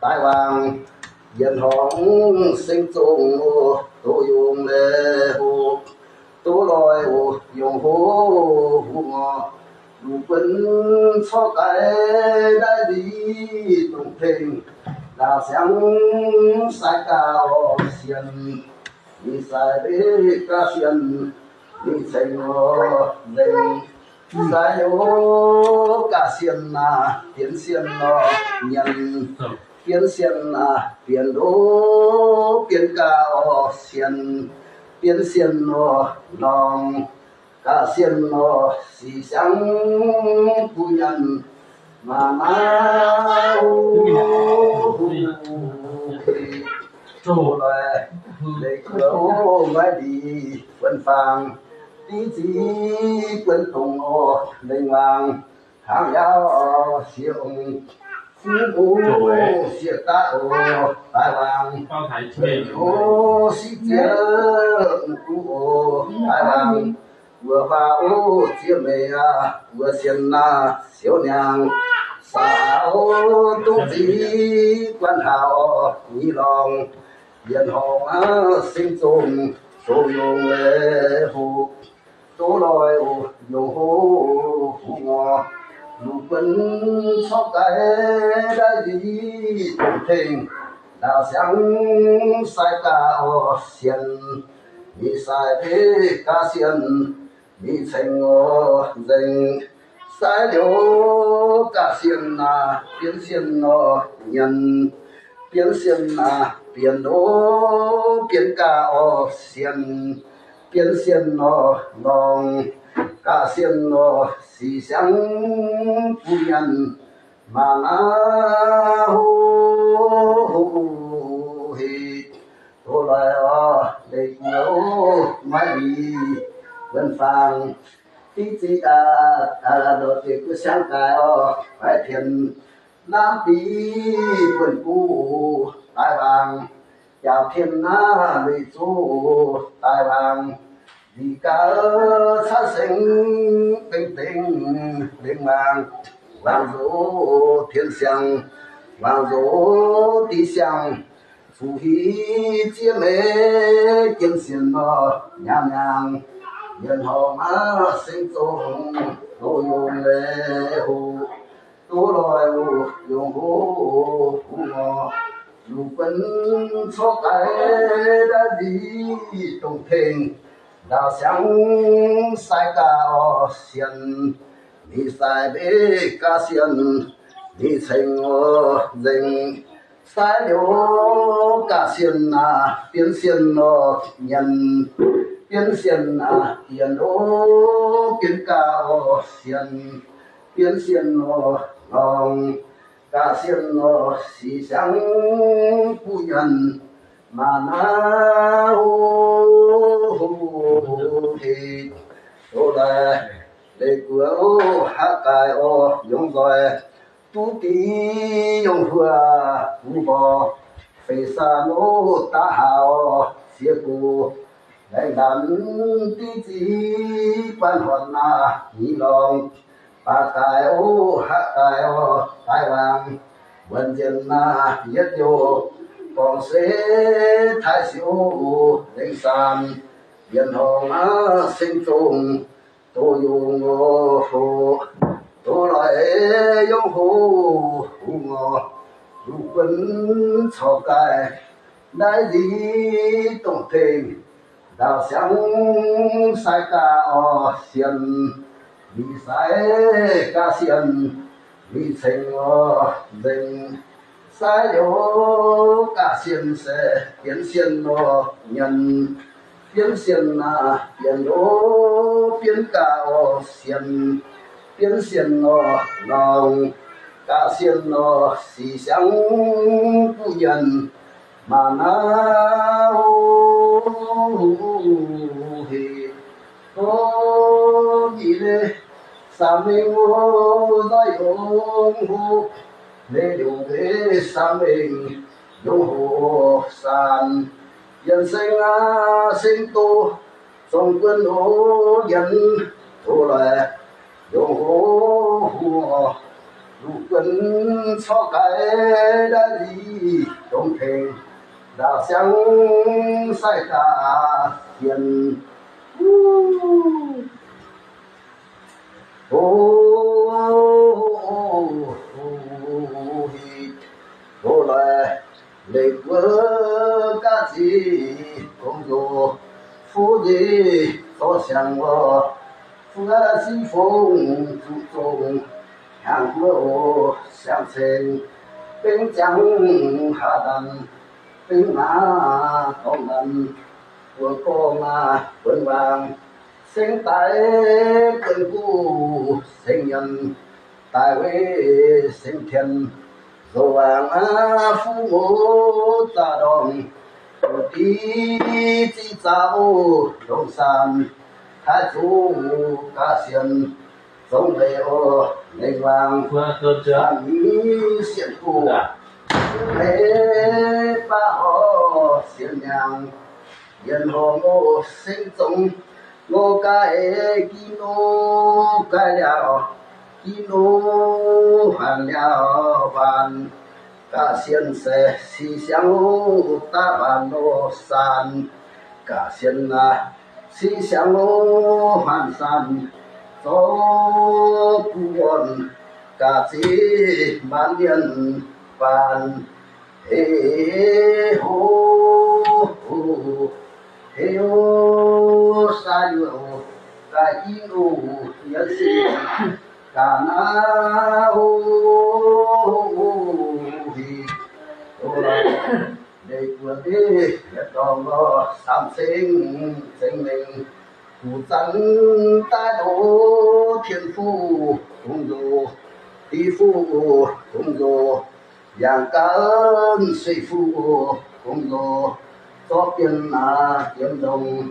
tai vàng dân hóng sinh trùng tu dùng lệ hồ tu lòi dùng hồ ngọ đủ quân cho cái đại đi tụng thình là sáng sai cao xiên đi sai bế ca xiên đi xây ngô dây sai ô ca xiên là tiến xiên nó nhân tiến xiên là tiến đô tiến cao xiên tiến xiên nó lòng ca xiên nó xì sáng phu nhân mà má rồi để cứu mới đi quân phàng tí chỉ quân tùng ô linh hoàng hàng giáo siêu phú bố siêu ta ô tai vàng ô xí chia ô tai vàng vừa pha ô chia mẹ vừa xiên na siêu nhàng sao tu chỉ quan hào nhị lòng dân hồn sinh trùng số dùng lệ hồ số loài dùng hồ ngọ lục quân sóc cái đại đi tụng thình đạo sáng sai cao xiên đi sai thế ca xiên đi thành dành sai liễu ca xiên là biến xiên nó nhân biến xiên là biến đô biến cao xiên biến xiên nó lòng ca xiên nó xì sáng phu nhân mà na hô hì tô lại để nhớ mai đi vân phàng tí chỉ đồ thì cứ sáng cái phải thiền nam tí quần cu tai vàng chào thiên na lì chú tai vàng vì cả sát sinh tinh tinh linh vàng dỗ thiên xiang vàng dỗ tí xiang phù hí chia mê kiếm xiên nó nham nhàng nhân hồn sinh trùng tu dùng lệ hồ tu loài dùng hồ ngọ lục quân cho cái đã đi tụng thình đạo sáng sai cao xiên đi sai bế ca xiên đi thành dành sai liễu ca xiên là biến xiên nó nhân biến xiên là tiền đô biến cao xiên biến xiên nó lòng ca xiên nó xì sáng phu nhân mà na thì ô là để của hát tài ô dùng rồi tu ký dùng vừa tu bò phải xa nô ta hào xia cụ để làm tí chỉ quan hoàn na nhị lòng ba tài ô hát tài ô tai vàng vận chân na nhất vô còn sẽ thái siêu linh san dân hồn sinh trùng tu dùng hồ tu lại dùng hồ ngọ lục quân cho cái đại đi tụng thình đạo sáng sai cao xiên đi sai ca xiên đi thành dành sai liễu ca xiên sẽ biến xiên nó nhân biến xiên là biến đô biến cao xiên biến xiên nó lòng ca xiên nó xì sáng phu nhân mà na hì tô gì đây sa minh ô dây ông hô lê điều thế sa minh đông hồ san dân sinh sinh tu song quân hô dân tu lại đông hồ 如根草改的里中庭，老乡晒大天。后来雷国家己工作，夫人所向我，夫儿西风注重，向我相称，兵将下蛋，兵马东南，我国嘛文王。sinh tại quân cụ sinh nhân tại với sinh thiên rồi vàng phu ngô ta đồng đi chỉ giáo đồng san thái chú ca xiên giống lệ ô lệ vàng san xiên cụ lệ ba họ xiên nhang yên hồ ngô sinh giống ngô cái kino cái đào kino hoàn đào bàn cả xiên xe xì xiang ta bàn nô san cả xiên là xì xiang hoàn san gió buồn cả chỉ bán điện bàn hê hô heo sa yu ka inu yasi kana ho hi ora de của đi còn lo sam sinh sinh mình cụ tăng ta đô thiên phu cũng dù tỷ phu cũng dù giang ca ơn suy phu cũng dù cho tiền là tiền đồng,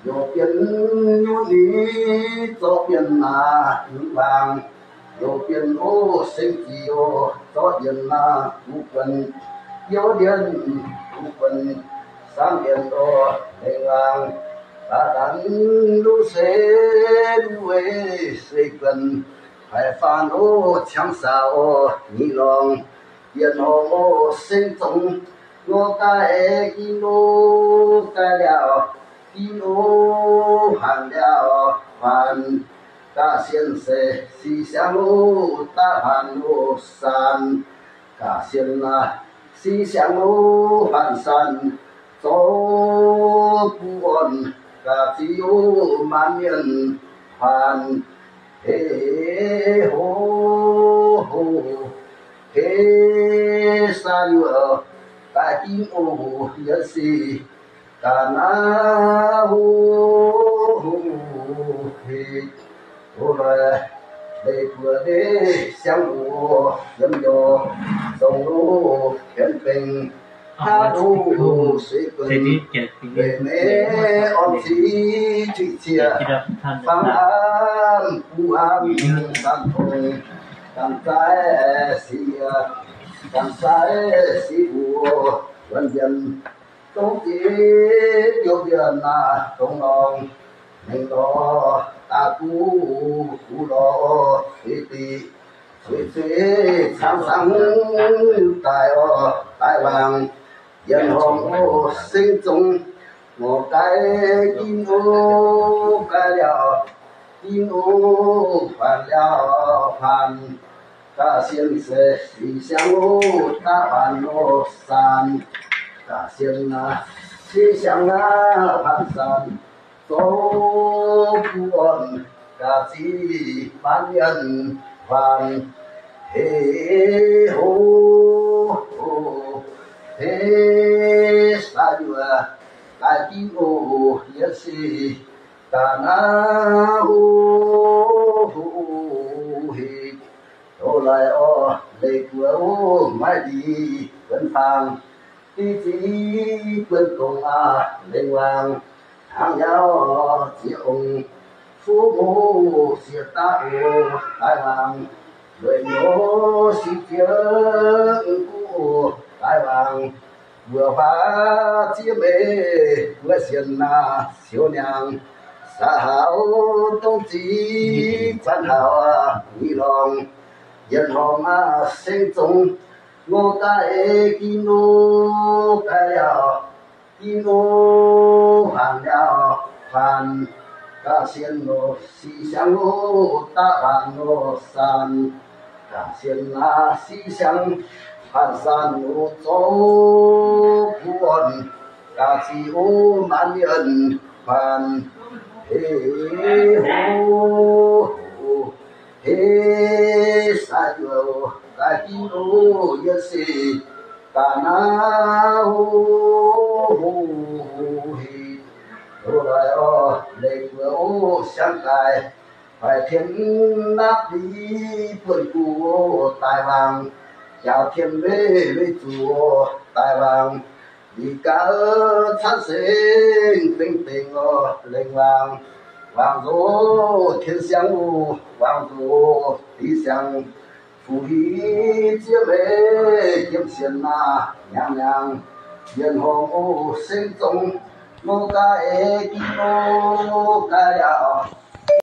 cho tiền nhu ní, cho tiền là nhu vàng, cho tiền ô sinh chi ô, cho tiền là cú phần, yêu điện cú phần, sang tiền ô đầy vàng, ta đánh lu xe lu xây cần, phải phản ô chẳng sao ô nhị lòng, tiền ô sinh trong ngô cái kino cái đào kino hàng đào hoàn cả xiên xe xì xiang lô ta hoàn lô san cả xiên là xì xiang lô hoàn san gió buồn cả chiếu man miền hoàn hê hô hô hê sa lửa ta kim ô nhớ si ta na hu hi ô là để vừa để xem ô dâm dò sông lô khen tình ha đu suy quân về mẹ om si chị chia phang an u an san thong tam trái si tam trái si bùa vân dân tốt chỉ vô dân là công lòng mình đó ta cú đó tì sáng tại vàng dân hồn sinh chung một cái kim ô cái đào kim ô phản đào phản ta xiên xe xì xiang ô ta phản ô san ta xiên na xì xiang na phản san số buồn ta chỉ bán nhân phản hê hô hê sa dua ta kim ô yasi ta na hô hê ô lại ô lệ của ô mai đi vẫn phang đi chỉ quân cùng lên hoàng hàng nhau chỉ ông phú mô xia ta ô tai vàng người nhớ xí phía cũ tai vàng vừa phá chia bể vừa xiên na siêu nhàng xã hảo tông chỉ văn hảo nghi lòng yên hồng sinh trung ngô cái kinu cái ya kinu hàng ya hàng cả xiên nô xì xiang nô ta hàng nô san cả xiên na xì xiang hàng san nô châu buồn cả chi ô man yên bàn he ho he sa yo ka ki no yesi kana ho he rồi lại lấy ô sáng tài phải thiên đáp đi vườn cù tài vàng chào thiên với chùa tài vàng đi cả sát sinh tinh tình lên vàng vàng rô thiên sáng vàng rô đi sáng phù hí chia về kiếm tiền na nhang nhang yên hồng sinh trong nô ca e ki nô ca ya